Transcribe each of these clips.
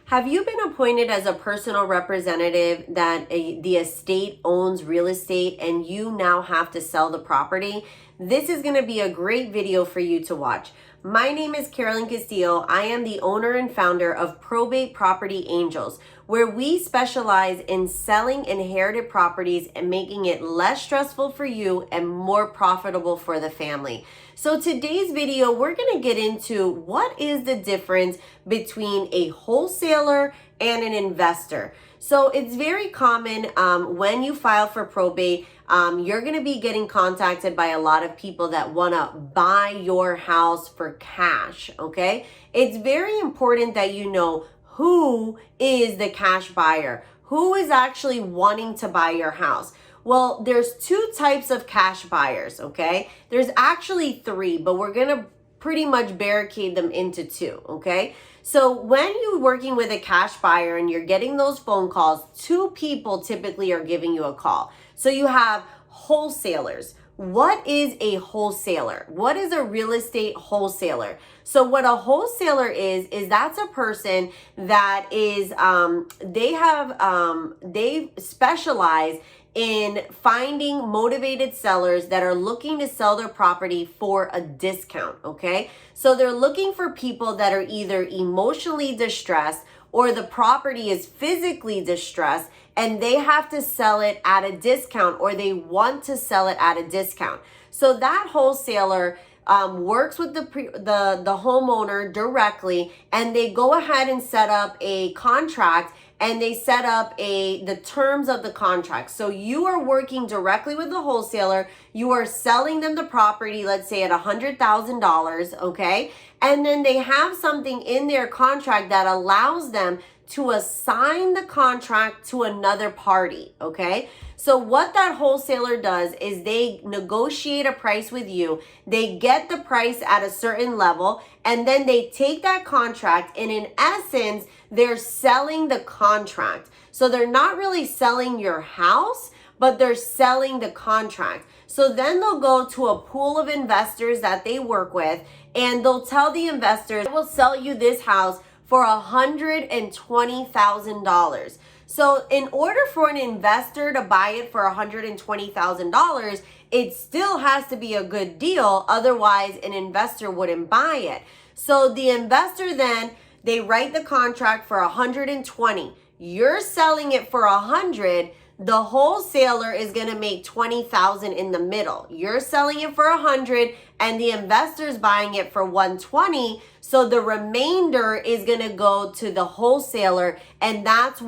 Have you been appointed as a personal representative that the estate owns real estate and you now have to sell the property? This is going to be a great video for you to watch. My name is Carolyn Castillo. I am the owner and founder of Probate Property Angels, where we specialize in selling inherited properties and making it less stressful for you and more profitable for the family. So today's video, we're going to get into what is the difference between a wholesaler and an investor. So it's very common when you file for probate, you're going to be getting contacted by a lot of people that want to buy your house for cash, okay? It's very important that you know who is the cash buyer, who is actually wanting to buy your house. Well, there's two types of cash buyers, okay? There's actually three, but we're going to pretty much barricade them into two, okay? So when you're working with a cash buyer and you're getting those phone calls, two people typically are giving you a call. So you have wholesalers. What is a wholesaler? What is a real estate wholesaler? So what a wholesaler is that's a person that is, they specialize in finding motivated sellers that are looking to sell their property for a discount, okay? So they're looking for people that are either emotionally distressed or the property is physically distressed and they have to sell it at a discount or they want to sell it at a discount. So that wholesaler works with the homeowner directly, and they go ahead and set up a contract and they set up the terms of the contract. So you are working directly with the wholesaler. You are selling them the property, let's say at $100,000, okay? And then they have something in their contract that allows them to assign the contract to another party, okay? So what that wholesaler does is they negotiate a price with you. They get the price at a certain level, and then they take that contract, and in essence, they're selling the contract. So they're not really selling your house, but they're selling the contract. So then they'll go to a pool of investors that they work with, and they'll tell the investors, I will sell you this house for $120,000. So in order for an investor to buy it for $120,000, it still has to be a good deal. Otherwise, an investor wouldn't buy it. So the investor then, they write the contract for 120. You're selling it for 100. The wholesaler is going to make 20,000 in the middle. You're selling it for 100 and the investor's buying it for 120. So the remainder is going to go to the wholesaler, and that's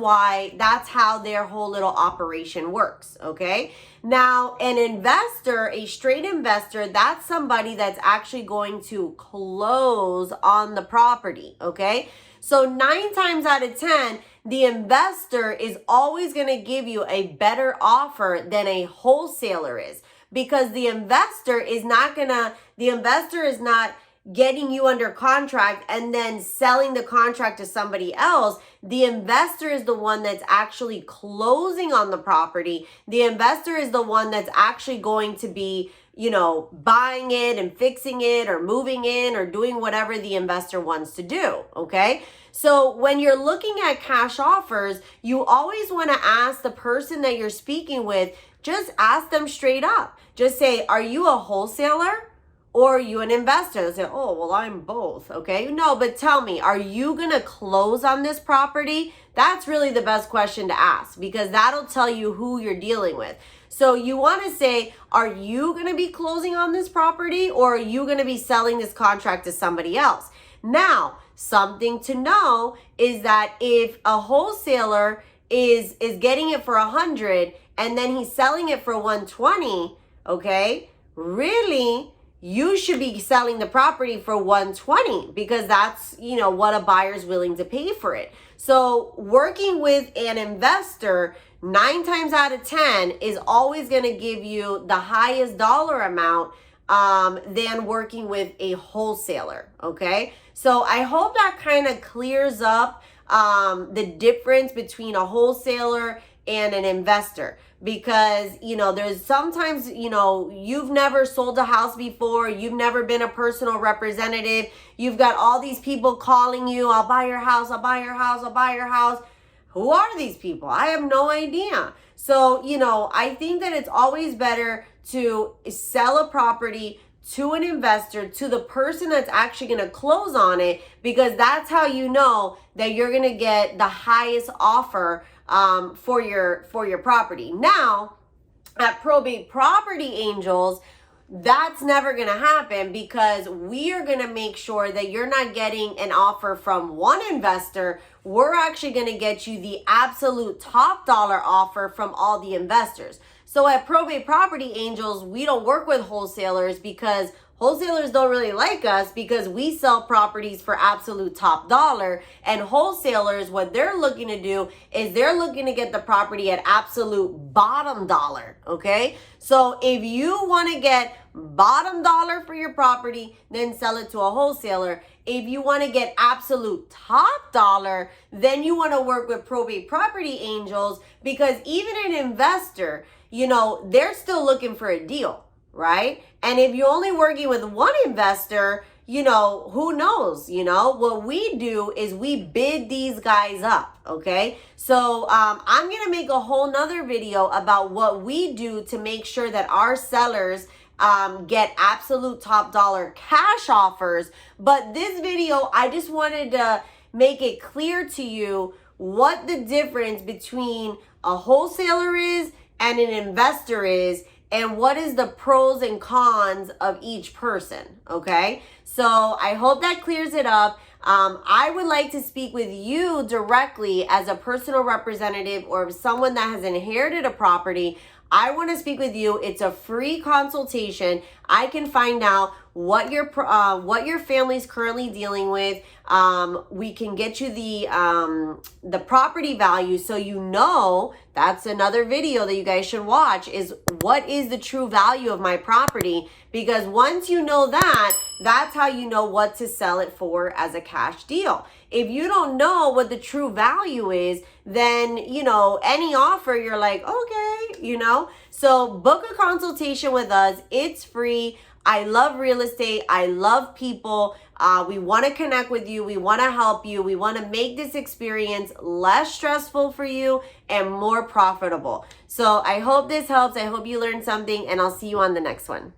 how their whole little operation works, okay? Now, an investor, a straight investor, that's somebody that's actually going to close on the property, okay? So 9 times out of 10, the investor is always going to give you a better offer than a wholesaler is, because the investor is not getting you under contract and then selling the contract to somebody else. The investor is the one that's actually closing on the property. The investor is the one that's actually going to be, buying it and fixing it or moving in or doing whatever the investor wants to do, okay? So when you're looking at cash offers, you always want to ask the person that you're speaking with, just ask them straight up. Just say, are you a wholesaler? Or are you an investor? They'll say, oh, well, I'm both, okay? No, but tell me, are you going to close on this property? That's really the best question to ask, because that'll tell you who you're dealing with. So you want to say, are you going to be closing on this property, or are you going to be selling this contract to somebody else? Now, something to know is that if a wholesaler is getting it for 100 and then he's selling it for 120, okay, really, you should be selling the property for 120, because that's, what a buyer's willing to pay for it. So working with an investor 9 times out of 10 is always going to give you the highest dollar amount than working with a wholesaler, okay? So I hope that kind of clears up the difference between a wholesaler and an investor, because, you know, there's sometimes, you know, you've never sold a house before, you've never been a personal representative, you've got all these people calling you, I'll buy your house, I'll buy your house, I'll buy your house. Who are these people? I have no idea. So, you know, I think that it's always better to sell a property to an investor, to the person that's actually going to close on it, because that's how you know that you're going to get the highest offer for your property. Now, at Probate Property Angels, that's never going to happen, because we are going to make sure that you're not getting an offer from one investor. We're actually going to get you the absolute top dollar offer from all the investors. So at Probate Property Angels, we don't work with wholesalers, because wholesalers don't really like us, because we sell properties for absolute top dollar. And wholesalers, what they're looking to do is they're looking to get the property at absolute bottom dollar, okay? So if you want to get bottom dollar for your property, then sell it to a wholesaler. If you want to get absolute top dollar, then you want to work with Probate Property Angels, because even an investor, you know, they're still looking for a deal, right? And if you're only working with one investor, you know, who knows, you know? What we do is we bid these guys up, okay? So I'm going to make a whole nother video about what we do to make sure that our sellers get absolute top dollar cash offers. But this video, I just wanted to make it clear to you what the difference between a wholesaler is and an investor is, and what is the pros and cons of each person, okay? So I hope that clears it up. I would like to speak with you directly as a personal representative, or someone that has inherited a property. I want to speak with you. It's a free consultation. I can find out what your family's currently dealing with. We can get you the property value, so you know. That's another video that you guys should watch, is what is the true value of my property? Because once you know that, that's how you know what to sell it for as a cash deal. If you don't know what the true value is, then, you know, any offer, you're like, okay, you know. So book a consultation with us. It's free. I love real estate. I love people. We want to connect with you. We want to help you. We want to make this experience less stressful for you and more profitable. So I hope this helps. I hope you learned something, and I'll see you on the next one.